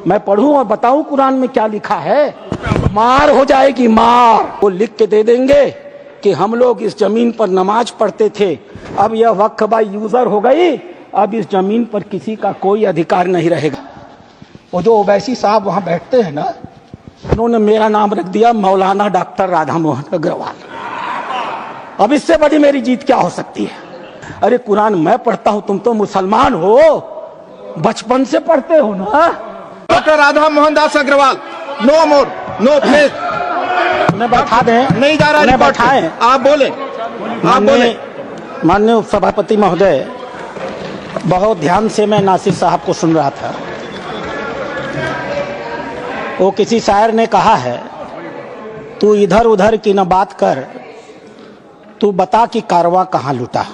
मैं पढ़ूं और बताऊं कुरान में क्या लिखा है? मार हो जाएगी, मार। वो लिख के दे देंगे कि हम लोग इस जमीन पर नमाज पढ़ते थे, अब यह वक्फ बाय यूजर हो गई, अब इस जमीन पर किसी का कोई अधिकार नहीं रहेगा। वो जो ओवैसी साहब वहां बैठते हैं ना, उन्होंने मेरा नाम रख दिया मौलाना डॉक्टर राधा मोहन अग्रवाल। अब इससे बड़ी मेरी जीत क्या हो सकती है? अरे कुरान मैं पढ़ता हूं, तुम तो मुसलमान हो, बचपन से पढ़ते हो ना। Doctor Radha Mohan Das Agarwal, no more, no please. उन्हें बैठा दें, नहीं जा रहा, उन्हें बैठाएं। आप बोले, आप बोले। माननीय सभापति महोदय, बहुत ध्यान से मैं नासिर साहब को सुन रहा था। वो किसी शायर ने कहा है, तू इधर उधर की न बात कर, तू बता कि कारवां कहाँ लुटा।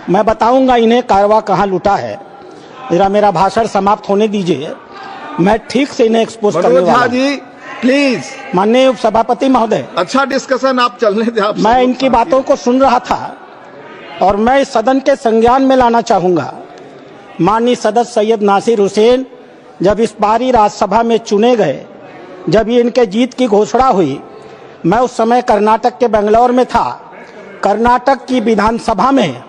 मैं बताऊंगा इन्हें कारवां कहाँ लुटा है। मेरा भाषण समाप्त होने दीजिए, मैं ठीक से इन्हें एक्सपोज करने वाला हूं। जी प्लीज। माननीय सभापति महोदय, अच्छा डिस्कशन आप चलने दें। आप मैं इनकी बातों को सुन रहा था और मैं इस सदन के संज्ञान में लाना चाहूंगा। माननीय सदस्य सैयद नासिर हुसैन जब इस बारी राज्यसभा में चुने गए, जब ये इनके जीत की घोषणा हुई, मैं उस समय कर्नाटक के बेंगलोर में था। कर्नाटक की विधानसभा में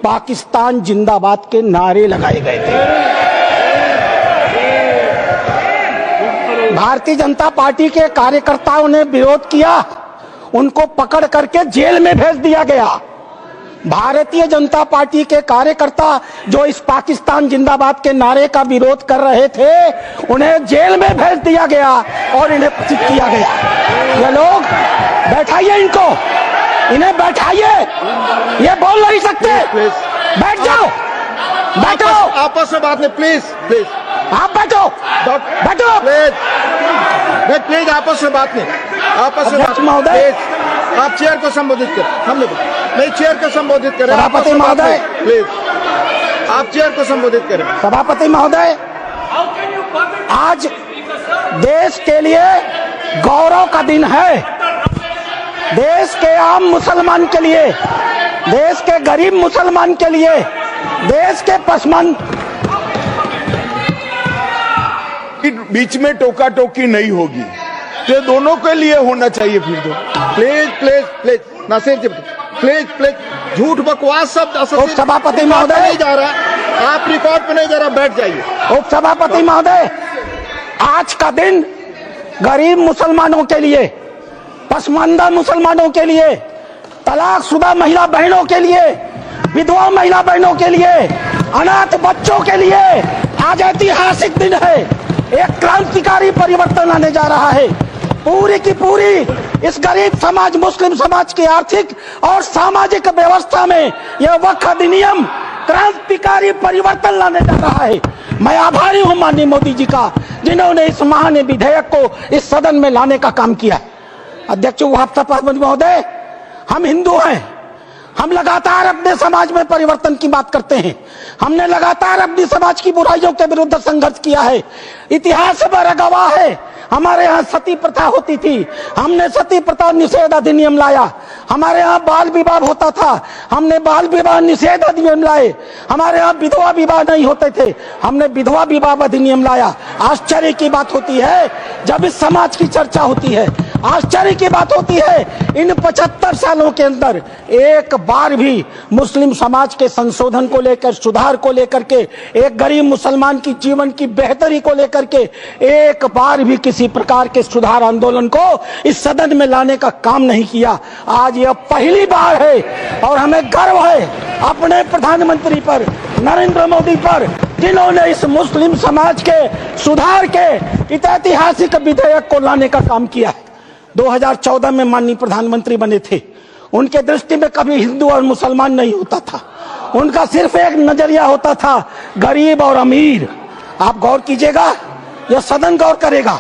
पाकिस्तान जिंदाबाद के नारे लगाए गए थे। भारतीय जनता पार्टी के कार्यकर्ताओं ने विरोध किया, उनको पकड़ करके जेल में भेज दिया गया। भारतीय जनता पार्टी के कार्यकर्ता जो इस पाकिस्तान जिंदाबाद के नारे का विरोध कर रहे थे, उन्हें जेल में भेज दिया गया और इन्हें पचित किया गया। ये लोग बैठाइए, इनको इन्हें बैठाइए, ये बोल नहीं सकते। बैठ जाओ, बैठो। आपस में बात नहीं, प्लीज प्लीज। आप बैठो, बैठो प्लीज, प्लीज आपस में बात नहीं, आपस में बात महोदय। आप चेयर को संबोधित करें, हम लोग नहीं चेयर को संबोधित करें। सभापति महोदय प्लीज, आप चेयर को संबोधित करें। सभापति महोदय, आज देश के लिए गौरव का दिन है। देश के आम मुसलमान के लिए, देश के गरीब मुसलमान के लिए, देश के पसमंद बीच में टोका टोकी नहीं होगी, ये दोनों के लिए होना चाहिए। फिर तो please please please Nasir ji please please, झूठ बकवास सब सभापति महोदय नहीं जा रहा, आप रिकॉर्ड पे नहीं जा रहा, बैठ जाइए। उप सभापति महोदय, आज का दिन गरीब मुसलमानों के लिए, पसमानदा मुसलमानों के लिए, तलाकशुदा महिला बहनों के लिए, विधवा महिला बहनों के लिए, अनाथ बच्चों के लिए आज ऐतिहासिक दिन है। एक क्रांतिकारी परिवर्तन आने जा रहा है। पूरी की पूरी इस गरीब समाज, मुस्लिम समाज की आर्थिक और सामाजिक व्यवस्था में यह वक्फ अधिनियम क्रांतिकारी परिवर्तन लाने जा रहा है। मैं आभारी हूं माननीय मोदी जी का, जिन्होंने इस महान विधेयक को इस सदन में लाने का काम किया। अध्यक्ष सभापति महोदय, हम हिंदू हैं, हम लगातार अपने समाज में परिवर्तन की बात करते हैं। हमने लगातार अपनी समाज की बुराइयों के विरुद्ध संघर्ष किया है। इतिहास बड़ा गवाह है, हमारे यहाँ सती प्रथा होती थी, हमने सती प्रथा निषेध अधिनियम लाया। हमारे यहाँ बाल विवाह होता था, हमने बाल विवाह निषेध अधिनियम लाए। हमारे यहाँ विधवा विवाह नहीं होते थे, हमने विधवा विवाह अधिनियम लाया। आश्चर्य की बात होती है जब इस समाज की चर्चा होती है, आश्चर्य की बात होती है इन 75 सालों के अंदर एक बार भी मुस्लिम समाज के संशोधन को लेकर, सुधार को लेकर के, एक गरीब मुसलमान की जीवन की बेहतरी को लेकर के एक बार भी किसी प्रकार के सुधार आंदोलन को इस सदन में लाने का काम नहीं किया। आज यह पहली बार है और हमें गर्व है अपने प्रधानमंत्री पर, नरेंद्र मोदी पर, जिन्होंने इस मुस्लिम समाज के सुधार के ऐतिहासिक विधेयक को लाने का काम किया है। 2014 में माननीय प्रधानमंत्री बने थे, उनके दृष्टि में कभी हिंदू और मुसलमान नहीं होता था, उनका सिर्फ एक नजरिया होता था, गरीब और अमीर। आप गौर कीजिएगा, यह सदन गौर करेगा।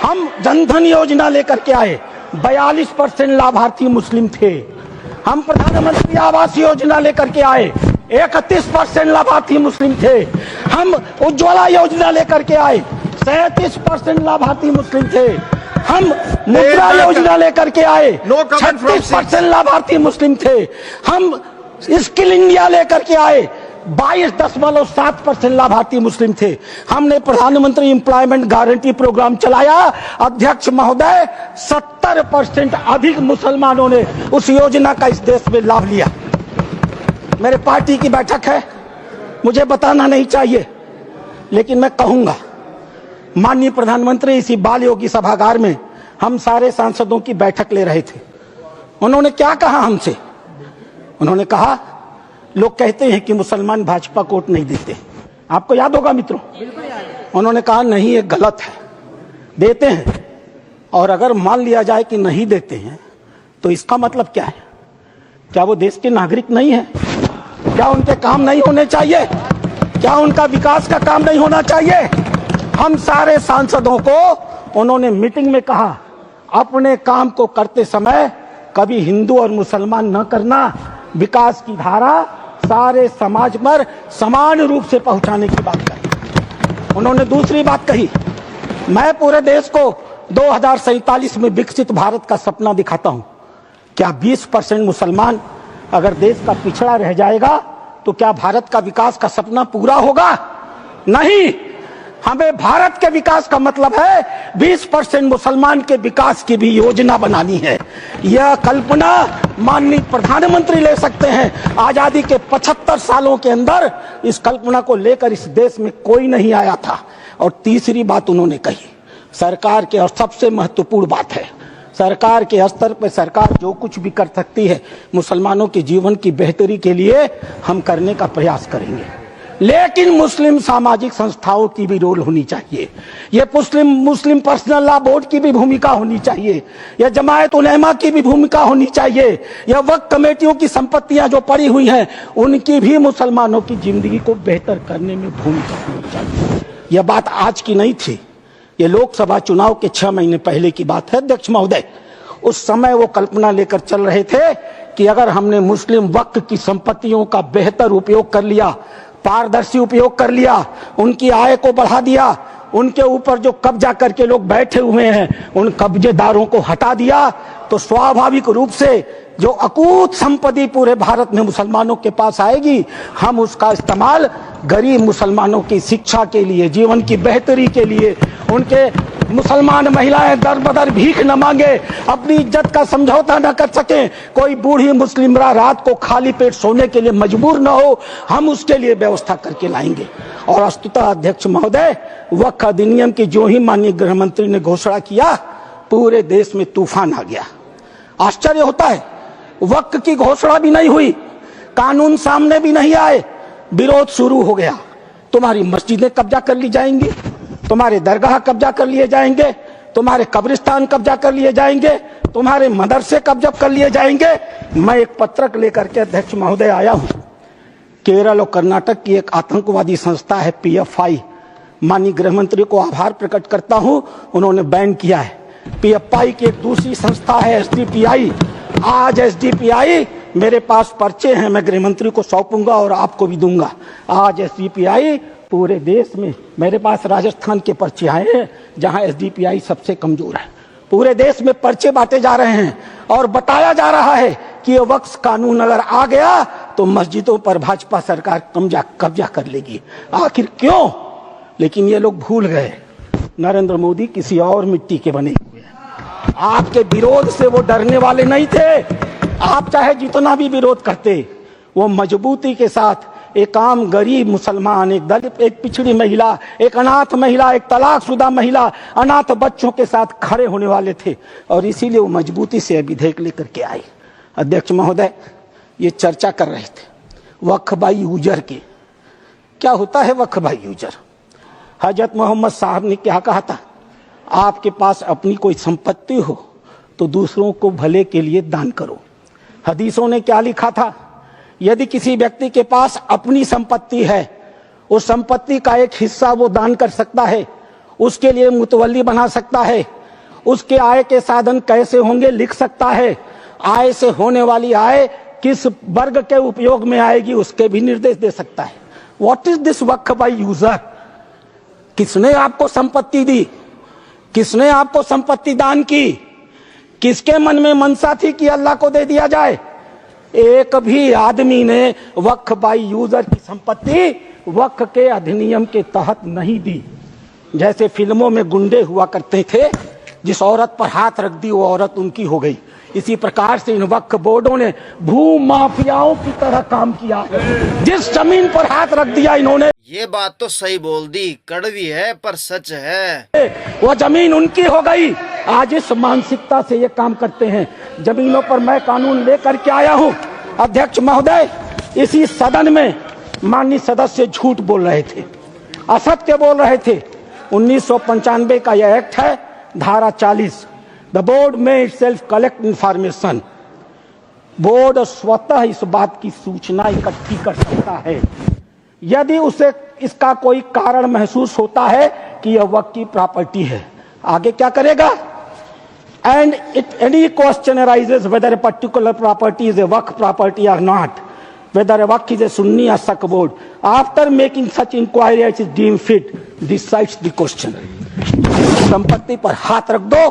हम जनधन योजना लेकर के आए, 42% लाभार्थी मुस्लिम थे। हम प्रधानमंत्री आवास योजना लेकर के आए, 31% लाभार्थी मुस्लिम थे। हम उज्ज्वला योजना लेकर के आए, 37% लाभार्थी मुस्लिम थे। हम मुद्रा योजना लेकर के आए, 36% लाभार्थी मुस्लिम थे। हम स्किल इंडिया लेकर के आए, 22.7% लाभार्थी मुस्लिम थे। हमने प्रधानमंत्री एम्प्लॉयमेंट गारंटी प्रोग्राम चलाया। अध्यक्ष महोदय, 70% अधिक मुसलमानों ने उस योजना का इस देश में लाभ लिया। मेरे पार्टी की बैठक है, मुझे बताना नहीं चाहिए, लेकिन मैं कहूंगा, माननीय प्रधानमंत्री इसी बाल योगी सभागार में हम सारे सांसदों की बैठक ले रहे थे। उन्होंने क्या कहा हमसे? उन्होंने कहा, लोग कहते हैं कि मुसलमान भाजपा को वोट नहीं देते। आपको याद होगा मित्रों, उन्होंने कहा नहीं, ये गलत है, देते हैं। और अगर मान लिया जाए कि नहीं देते हैं तो इसका मतलब क्या है? क्या वो देश के नागरिक नहीं है? क्या उनके काम नहीं होने चाहिए? क्या उनका विकास का काम नहीं होना चाहिए? हम सारे सांसदों को उन्होंने मीटिंग में कहा, अपने काम को करते समय कभी हिंदू और मुसलमान न करना, विकास की धारा सारे समाज पर समान रूप से पहुंचाने की बात कही। उन्होंने दूसरी बात कही, मैं पूरे देश को 2047 में विकसित भारत का सपना दिखाता हूं। क्या 20% मुसलमान अगर देश का पिछड़ा रह जाएगा तो क्या भारत का विकास का सपना पूरा होगा? नहीं। हमें भारत के विकास का मतलब है 20% मुसलमान के विकास की भी योजना बनानी है। यह कल्पना माननीय प्रधानमंत्री ले सकते हैं। आजादी के 75 सालों के अंदर इस कल्पना को लेकर इस देश में कोई नहीं आया था। और तीसरी बात उन्होंने कही, सरकार के, और सबसे महत्वपूर्ण बात है, सरकार के स्तर पर सरकार जो कुछ भी कर सकती है मुसलमानों के जीवन की बेहतरी के लिए हम करने का प्रयास करेंगे। लेकिन मुस्लिम सामाजिक संस्थाओं की भी रोल होनी चाहिए। ये मुस्लिम पर्सनल लॉ बोर्ड की भी भूमिका होनी चाहिए। यह जमायत उलेमा की भी भूमिका होनी चाहिए। यह वक्फ कमेटियों की संपत्तियां जो पड़ी हुई हैं उनकी भी मुसलमानों की जिंदगी को बेहतर करने में भूमिका होनी चाहिए। यह बात आज की नहीं थी, ये लोकसभा चुनाव के 6 महीने पहले की बात है अध्यक्ष महोदय। उस समय वो कल्पना लेकर चल रहे थे कि अगर हमने मुस्लिम वक्फ की संपत्तियों का बेहतर उपयोग कर लिया, पारदर्शी उपयोग कर लिया, उनकी आय को बढ़ा दिया, उनके ऊपर जो कब्जा करके लोग बैठे हुए हैं उन कब्जेदारों को हटा दिया, तो स्वाभाविक रूप से जो अकूत संपत्ति पूरे भारत में मुसलमानों के पास आएगी, हम उसका इस्तेमाल गरीब मुसलमानों की शिक्षा के लिए, जीवन की बेहतरी के लिए, उनके मुसलमान महिलाएं दर बदर भीख न मांगे, अपनी इज्जत का समझौता न कर सके, कोई बूढ़ी मुस्लिम रात को खाली पेट सोने के लिए मजबूर न हो, हम उसके लिए व्यवस्था करके लाएंगे। और वस्तुतः अध्यक्ष महोदय, वक्फ अधिनियम की जो ही माननीय गृह मंत्री ने घोषणा किया, पूरे देश में तूफान आ गया। आश्चर्य होता है, वक्फ की घोषणा भी नहीं हुई, कानून सामने भी नहीं आए, विरोध शुरू हो गया। तुम्हारी मस्जिदें कब्जा कर ली जाएंगी, तुम्हारे दरगाह कब्जा कर लिए जाएंगे, तुम्हारे कब्रिस्तान कब्जा कर लिए जाएंगे, तुम्हारे मदरसे कब्जा कर लिए जाएंगे। मैं एक पत्रक लेकर के अध्यक्ष महोदय आया हूं। केरल और कर्नाटक की एक आतंकवादी संस्था है PFI, माननीय गृह मंत्री को आभार प्रकट करता हूं, उन्होंने बैन किया है। PFI की एक दूसरी संस्था है SDPI। आज SDPI, मेरे पास पर्चे हैं, मैं गृह मंत्री को सौंपूंगा और आपको भी दूंगा। आज SDPI पूरे देश में, मेरे पास राजस्थान के पर्चे आए हैं जहां SDPI सबसे कमजोर है। पूरे देश में पर्चे बांटे जा रहे हैं और बताया जा रहा है कि ये वक्फ कानून अगर आ गया तो मस्जिदों पर भाजपा सरकार कब्जा कर लेगी। आखिर क्यों? लेकिन ये लोग भूल गए, नरेंद्र मोदी किसी और मिट्टी के बने हुए हैं। आपके विरोध से वो डरने वाले नहीं थे। आप चाहे जितना भी विरोध करते, वो मजबूती के साथ एक आम गरीब मुसलमान, एक दलित, एक पिछड़ी महिला, एक अनाथ महिला, एक तलाकशुदा महिला, अनाथ बच्चों के साथ खड़े होने वाले थे और इसीलिए वो मजबूती से विधेयक लेकर के आए। अध्यक्ष महोदय, ये चर्चा कर रहे थे वक्फ बाई यूजर की। क्या होता है वक्फ बाई यूजर? हजरत मोहम्मद साहब ने क्या कहा था? आपके पास अपनी कोई संपत्ति हो तो दूसरों को भले के लिए दान करो। हदीसों ने क्या लिखा था? यदि किसी व्यक्ति के पास अपनी संपत्ति है, उस संपत्ति का एक हिस्सा वो दान कर सकता है, उसके लिए मुतवल्ली बना सकता है, उसके आय के साधन कैसे होंगे लिख सकता है, आय से होने वाली आय किस वर्ग के उपयोग में आएगी उसके भी निर्देश दे सकता है। What is this Waqf by user? किसने आपको संपत्ति दी? किसने आपको संपत्ति दान की? किसके मन में मनसा थी कि अल्लाह को दे दिया जाए? एक भी आदमी ने वक्फ बाय यूजर की संपत्ति वक्फ के अधिनियम के तहत नहीं दी। जैसे फिल्मों में गुंडे हुआ करते थे, जिस औरत पर हाथ रख दी वो औरत उनकी हो गई। इसी प्रकार से इन वक्फ बोर्डों ने भू माफियाओं की तरह काम किया। जिस जमीन पर हाथ रख दिया इन्होंने, ये बात तो सही बोल दी, कड़वी है पर सच है, वो जमीन उनकी हो गई। आज इस मानसिकता से ये काम करते हैं। जमीनों पर मैं कानून लेकर के आया हूँ। अध्यक्ष महोदय, इसी सदन में माननीय सदस्य झूठ बोल रहे थे, असत्य बोल रहे थे। 1995 का यह एक्ट है, धारा 40, द बोर्ड में इटसेल्फ कलेक्ट इंफॉर्मेशन। बोर्ड स्वतः इस बात की सूचना इकट्ठी कर सकता है यदि उसे इसका कोई कारण महसूस होता है कि यह वक्फ की प्रॉपर्टी है। आगे क्या करेगा? And it any question arises whether a particular property is a waqf property और not, whether a waqf is a Sunni or Shia board. After making such inquiry as is deemed fit, decides the question. संपत्ति पर हाथ रख दो,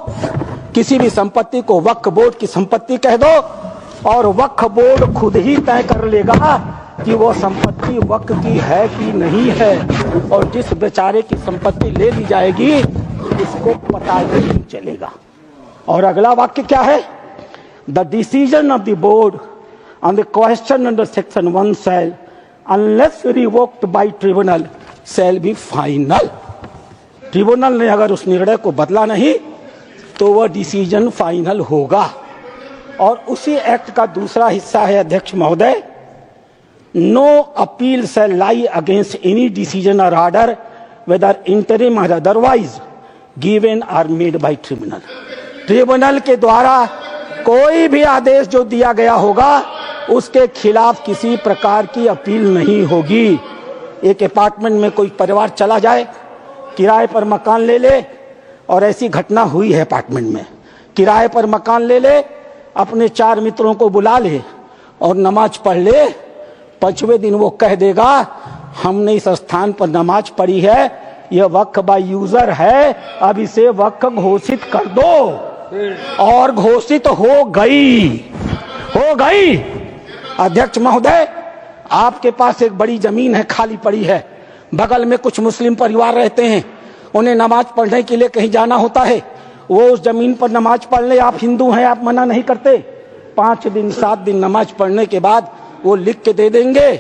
किसी भी संपत्ति को वक्फ बोर्ड की संपत्ति कह दो और वक्फ बोर्ड खुद ही तय कर लेगा कि वो संपत्ति वक्फ की है कि नहीं है। और जिस बेचारे की संपत्ति ले ली जाएगी उसको पता ही नहीं चलेगा। और अगला वाक्य क्या है? The decision of the board on the question under section 1 shall, unless revoked by tribunal, shall be final. Tribunal ने अगर उस निर्णय को बदला नहीं तो वह डिसीजन फाइनल होगा। और उसी एक्ट का दूसरा हिस्सा है अध्यक्ष महोदय, no appeal shall lie against any decision or order whether interim or otherwise given or made by tribunal. Tribunal के द्वारा कोई भी आदेश जो दिया गया होगा उसके खिलाफ किसी प्रकार की अपील नहीं होगी। एक अपार्टमेंट में कोई परिवार चला जाए, किराए पर मकान ले ले, और ऐसी घटना हुई है अपार्टमेंट में, किराए पर मकान ले ले, अपने 4 मित्रों को बुला ले और नमाज पढ़ ले। 5वें दिन वो कह देगा हमने इस स्थान पर नमाज पढ़ी है, यह वक्फ बाय यूजर है, अब इसे वक्फ घोषित कर दो। और घोषित हो गई। अध्यक्ष महोदय, आपके पास एक बड़ी जमीन है, खाली पड़ी है, बगल में कुछ मुस्लिम परिवार रहते हैं, उन्हें नमाज पढ़ने के लिए कहीं जाना होता है, वो उस जमीन पर नमाज पढ़ ले। आप हिंदू हैं, आप मना नहीं करते। 5 दिन 7 दिन नमाज पढ़ने के बाद वो लिख के दे देंगे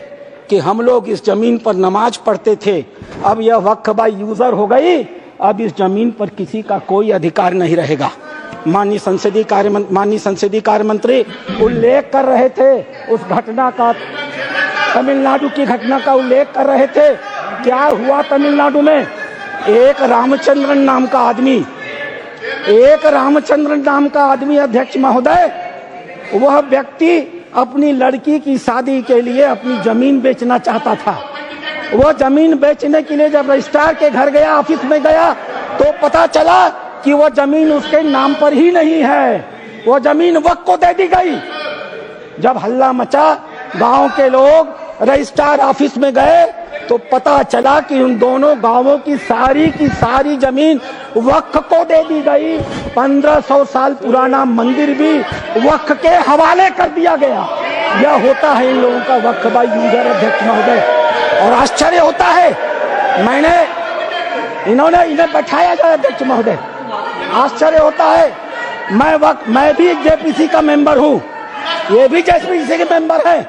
कि हम लोग इस जमीन पर नमाज पढ़ते थे, अब यह वक्फ बाय यूजर हो गई, अब इस जमीन पर किसी का कोई अधिकार नहीं रहेगा। माननीय संसदीय कार्य मंत्री उल्लेख कर रहे थे उस घटना का, तमिलनाडु की घटना का उल्लेख कर रहे थे। क्या हुआ तमिलनाडु में? एक रामचंद्रन नाम का आदमी अध्यक्ष महोदय, वह व्यक्ति अपनी लड़की की शादी के लिए अपनी जमीन बेचना चाहता था। वह जमीन बेचने के लिए जब रजिस्ट्रार के घर गया, ऑफिस में गया, तो पता चला कि वो जमीन उसके नाम पर ही नहीं है, वो जमीन वक्फ को दे दी गई। जब हल्ला मचा, गांव के लोग रजिस्ट्रार ऑफिस में गए तो पता चला कि उन दोनों गांवों की सारी जमीन वक्फ को दे दी गई। 1500 साल पुराना मंदिर भी वक्फ के हवाले कर दिया गया। यह होता है इन लोगों का वक्फ बाय यूजर अध्यक्ष महोदय। और आश्चर्य होता है, इन्हें बैठाया जाए अध्यक्ष महोदय, आश्चर्य होता है। मैं भी जेपीसी का मेंबर हूँ, ये भी जेपीसी के मेंबर है,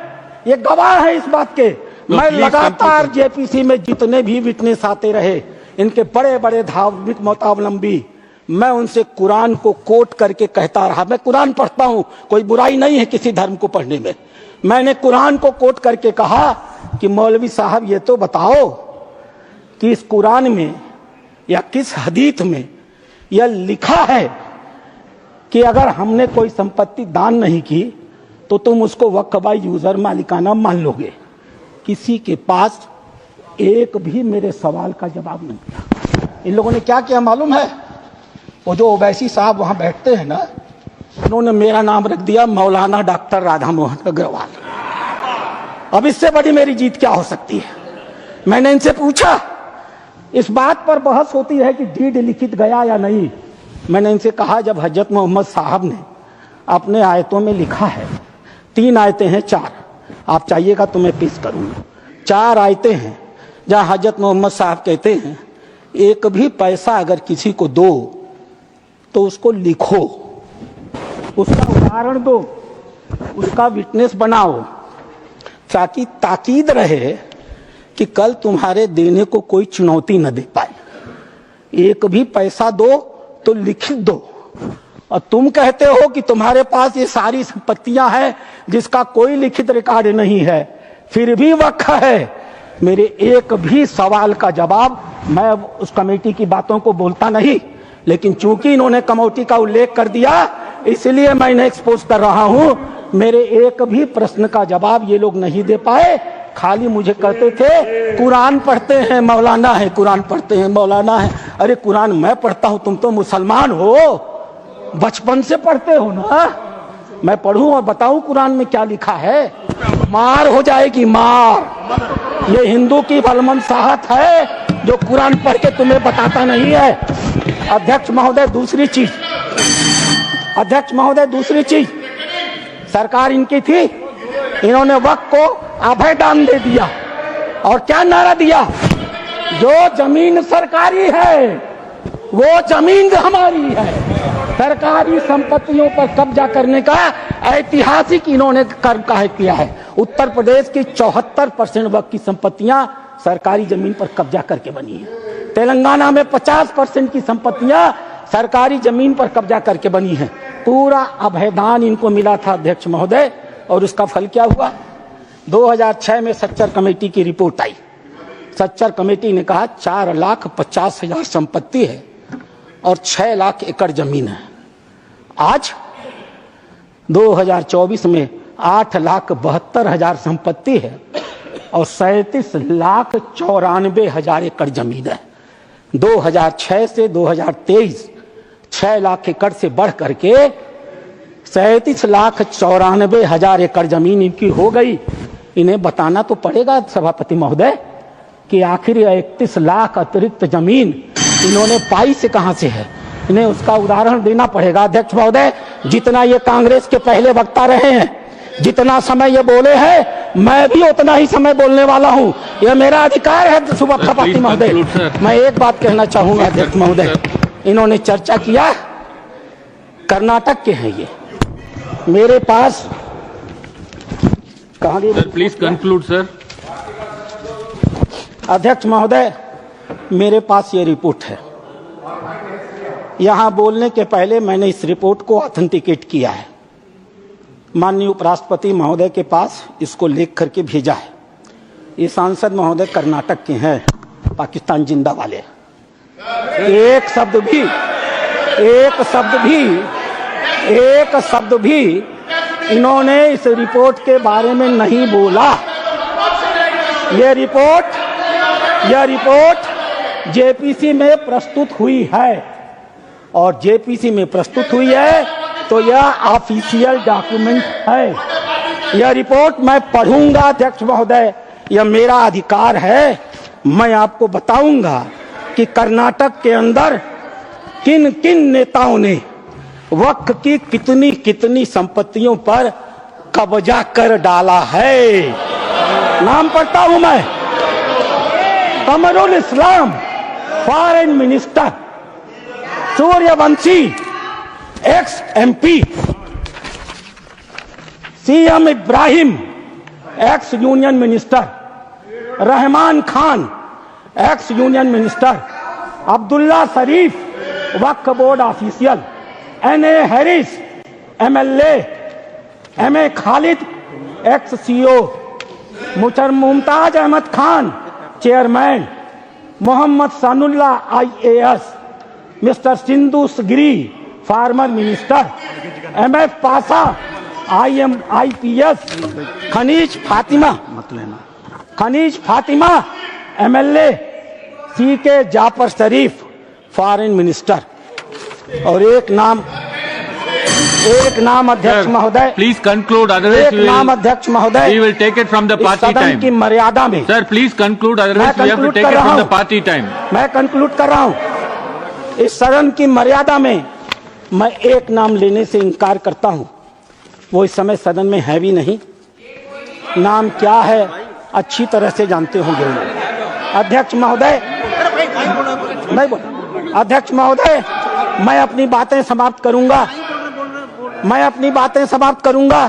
ये गवाह है इस बात के। मैं लगातार जेपीसी में जितने भी विटनेस आते रहे, इनके बड़े बड़े धार्मिक मतावलंबी, मैं उनसे कुरान को कोट करके कहता रहा। मैं कुरान पढ़ता हूँ, कोई बुराई नहीं है किसी धर्म को पढ़ने में। मैंने कुरान को कोट करके कहा कि मौलवी साहब ये तो बताओ कि इस कुरान में या किस हदीस में यह लिखा है कि अगर हमने कोई संपत्ति दान नहीं की तो तुम उसको वक्फ बाय यूजर मालिकाना मान लोगे। किसी के पास एक भी मेरे सवाल का जवाब नहीं दिया। इन लोगों ने क्या किया मालूम है? वो जो ओवैसी साहब वहां बैठते हैं ना, उन्होंने मेरा नाम रख दिया मौलाना डॉक्टर राधा मोहन अग्रवाल। अब इससे बड़ी मेरी जीत क्या हो सकती है? मैंने इनसे पूछा, इस बात पर बहस होती है कि डीड लिखित गया या नहीं। मैंने इनसे कहा, जब हजरत मोहम्मद साहब ने अपने आयतों में लिखा है 3 आयतें हैं, 4 आप चाहिएगा तो मैं पेश करूंगा। 4 आयतें हैं जहां हजरत मोहम्मद साहब कहते हैं एक भी पैसा अगर किसी को दो तो उसको लिखो, उसका उदाहरण दो, उसका विटनेस बनाओ, ताकि ताकीद रहे कि कल तुम्हारे देने को कोई चुनौती न दे पाए। एक भी पैसा दो तो लिखित दो। और तुम कहते हो कि तुम्हारे पास ये सारी संपत्तियां हैं जिसका कोई लिखित रिकॉर्ड नहीं है, फिर भी वक्त है। मेरे एक भी सवाल का जवाब, मैं उस कमेटी की बातों को बोलता नहीं, लेकिन चूंकि इन्होंने कमेटी का उल्लेख कर दिया इसलिए मैं इन्हें एक्सपोज कर रहा हूं। मेरे एक भी प्रश्न का जवाब ये लोग नहीं दे पाए, खाली मुझे कहते थे कुरान पढ़ते हैं मौलाना है, कुरान पढ़ते हैं मौलाना है। अरे कुरान मैं पढ़ता हूं, तुम तो मुसलमान हो, बचपन से पढ़ते हो ना। मैं पढ़ूं और बताऊं कुरान में क्या लिखा है? मार हो जाएगी, मार। ये हिंदू की बलमनसाहत है जो कुरान पढ़ के तुम्हें बताता नहीं है। अध्यक्ष महोदय दूसरी चीज, अध्यक्ष महोदय दूसरी चीज, सरकार इनकी थी, इन्होंने वक्त को अभय दान दे दिया और क्या नारा दिया? जो जमीन सरकारी है वो जमीन हमारी है। सरकारी संपत्तियों पर कब्जा करने का ऐतिहासिक इन्होंने कर्म काहे किया है। उत्तर प्रदेश की 74% वक्त की संपत्तियां सरकारी जमीन पर कब्जा करके बनी है। तेलंगाना में 50% की संपत्तियां सरकारी जमीन पर कब्जा करके बनी है। पूरा अभयदान इनको मिला था अध्यक्ष महोदय, और उसका फल क्या हुआ? 2006 में सच्चर कमेटी की रिपोर्ट आई। सच्चर कमेटी ने कहा 4,50,000 संपत्ति है और 6 लाख एकड़ जमीन है। आज 2024 में 8,72,000 संपत्ति है और 37,94,000 एकड़ जमीन है। 2006 से 2023 6 लाख एकड़ से बढ़ करके 37,94,000 एकड़ जमीन इनकी हो गई। इन्हें बताना तो पड़ेगा सभापति महोदय कि आखिर 31 लाख अतिरिक्त जमीन इन्होंने पाई से कहां से है। इन्हें उसका उदाहरण देना पड़ेगा। अध्यक्ष महोदय, जितना ये कांग्रेस के पहले वक्ता रहे हैं, जितना समय ये बोले हैं, मैं भी उतना ही समय बोलने वाला हूं। यह मेरा अधिकार है सभापति महोदय। मैं एक बात कहना चाहूंगा अध्यक्ष महोदय, इन्होंने चर्चा किया कर्नाटक के हैं ये, मेरे पास कहां गई? Please conclude sir. अध्यक्ष महोदय, मेरे पास ये रिपोर्ट है। यहां बोलने के पहले मैंने इस रिपोर्ट को ऑथेंटिकेट किया है। माननीय उपराष्ट्रपति महोदय के पास इसको लिख करके भेजा है। ये सांसद महोदय कर्नाटक के हैं, पाकिस्तान जिंदा वाले। एक शब्द भी इन्होंने इस रिपोर्ट के बारे में नहीं बोला। यह रिपोर्ट जेपीसी में प्रस्तुत हुई है, और जेपीसी में प्रस्तुत हुई है तो यह ऑफिशियल डॉक्यूमेंट है। यह रिपोर्ट मैं पढ़ूंगा अध्यक्ष महोदय, यह मेरा अधिकार है। मैं आपको बताऊंगा कि कर्नाटक के अंदर किन किन नेताओं ने वक्त की कितनी कितनी संपत्तियों पर कब्जा कर डाला है। नाम पढ़ता हूं मैं। Kamrul Islam foreign minister, Suryavanshi ex MP, CM Ibrahim ex union minister, Rahman Khan ex union minister, Abdullah Sharif Waqf board official, NA Haris MLA, MA Khalid ex CO, Mumtaz Ahmed Khan chairman, Mohammed Sanaullah IAS, mister Sindhu Giri former minister, MF Pasha IPS, Kaneez Fatima MLA, CK Jaffer Sharief foreign minister. और एक नाम अध्यक्ष महोदय, प्लीज कंक्लूड, एक नाम अध्यक्ष महोदय, we will take it from the party सदन time की मर्यादा में। Sir please conclude, otherwise we have to take it from the party time। मैं कंक्लूड कर रहा हूं। इस सदन की मर्यादा में मैं एक नाम लेने से इनकार करता हूं। वो इस समय सदन में है भी नहीं। नाम क्या है अच्छी तरह से जानते होंगे। अध्यक्ष महोदय, नहीं बोल, अध्यक्ष महोदय, मैं अपनी बातें समाप्त करूंगा। मैं अपनी बातें समाप्त करूंगा।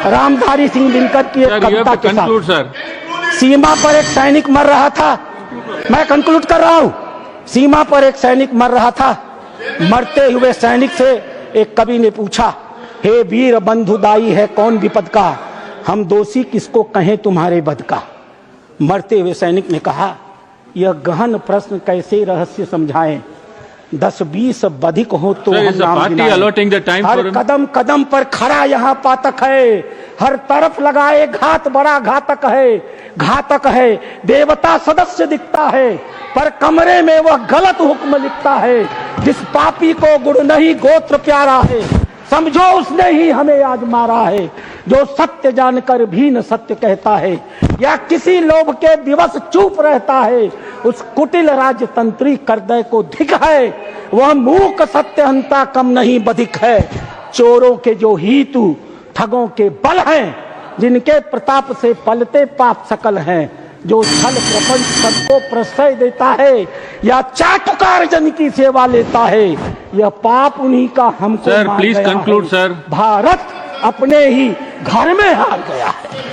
रामधारी सिंह दिनकर की एक Sir, you have Kavita to के conclude, साथ। sir. सीमा पर एक सैनिक मर रहा था। मैं कंक्लूड कर रहा हूं। सीमा पर एक सैनिक मर रहा था। मरते हुए सैनिक से एक कवि ने पूछा, हे वीर बंधुदाई है कौन विपद का, हम दोषी किसको कहें तुम्हारे बद का। मरते हुए सैनिक ने कहा, यह गहन प्रश्न कैसे रहस्य समझाएं, 10-20 बधिक हो तो Sir, हम is the नाम party गिनाएं। allotting the time for her him? कदम कदम पर खड़ा यहाँ पातक है, हर तरफ लगाए घात बड़ा घातक है। घातक है देवता सदस्य दिखता है, पर कमरे में वह गलत हुक्म लिखता है। जिस पापी को गुण नहीं गोत्र प्यारा है, समझो उसने ही हमें आज मारा है। जो सत्य जानकर भी न सत्य कहता है, या किसी लोभ के दिवस चुप रहता है, उस कुटिल राजतंत्री करदय को धिक है। वह मूक सत्यहंता कम नहीं बधिक है। चोरों के जो हीतु ठगों के बल हैं, जिनके प्रताप से पलते पाप सकल हैं। जो छल प्रपंच सबको प्रश्रय देता है, या चाटुकार जन की सेवा लेता है, यह पाप उन्हीं का हमको Sir, मार please गया conclude, है। sir. भारत अपने ही घर में हार गया है।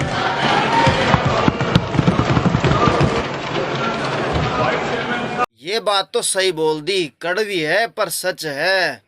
ये बात तो सही बोल दी, कड़वी है पर सच है।